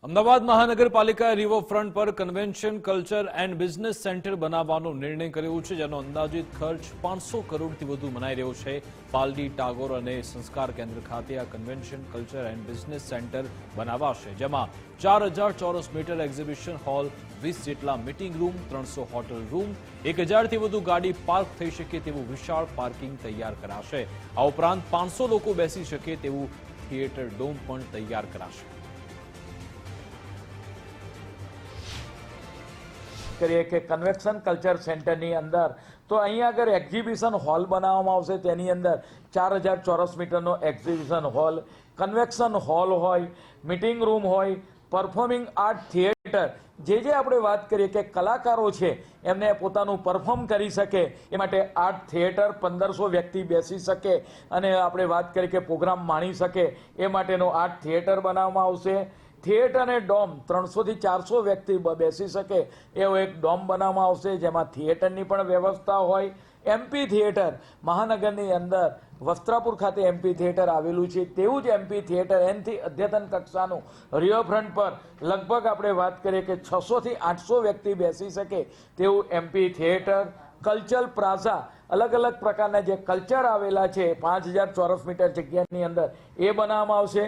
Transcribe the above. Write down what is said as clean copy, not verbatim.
અમદાવાદ મહાનગરપાલિકાએ રિવરફ્રન્ટ પર convention culture and business centre બનાવવાનો નિર્ણય કર્યો છે, જેનો અંદાજિત ખર્ચ 500 કરોડથી વધુ મનાઈ રહ્યો છે। પાલડી, ટાગોર અને સંસ્કાર કેન્દ્ર ખાતે આ convention culture and business centre બનાવાશે, જેમાં 4000 ચોરસ મીટર એક્ઝિબિશન હોલ, 20 જેટલા મીટિંગ રૂમ, 300 હોટલ રૂમ, 1000થી વધુ ગાડી પાર્ક થઈ શકે તેવું વિશાળ પાર્કિંગ તૈયાર કરાશે। આ ઉપરાંત 500 લોકો બેસી શકે તેવું થિયેટર ડોમ પણ તૈયાર કરાશે। કરીએ કે કન્વેન્શન કલ્ચર સેન્ટરની અંદર તો અહીંયા આગળ એક્ઝિબિશન હોલ બનાવવામાં આવશે। તેની અંદર 4000 ચોરસ મીટરનો એક્ઝિબિશન હોલ, કન્વેન્શન હોલ હોય, મીટિંગ રૂમ હોય, પરફોર્મિંગ આર્ટ થિયેટર, જે આપણે વાત કરીએ કે કલાકારો છે એમને પોતાનું પરફોર્મ કરી શકે એ માટે આર્ટ થિયેટર 1500 વ્યક્તિ બેસી શકે અને આપણે વાત કરીએ કે પ્રોગ્રામ માણી શકે એ માટેનો આર્ટ થિયેટર બનાવવામાં આવશે। થિયેટર અને ડોમ 300 થી 400 વ્યક્તિ બેસી શકે એવો એક ડોમ બનાવવામાં આવશે, જેમાં થિયેટરની પણ વ્યવસ્થા હોય। એમપી થિયેટર મહાનગરની અંદર વસ્ત્રાપુર ખાતે એમપી થિયેટર આવેલું છે, તેવું જ એમપી થિયેટર એનથી અદ્યતન કક્ષાનું રિવરફ્રન્ટ પર લગભગ આપણે વાત કરીએ કે 600 થી 800 વ્યક્તિ બેસી શકે તેવું એમપી થિયેટર। કલ્ચર પ્લાઝા, અલગ અલગ પ્રકારના જે કલ્ચર આવેલા છે 5000 ચોરસ મીટર જગ્યાની અંદર એ બનાવવામાં આવશે।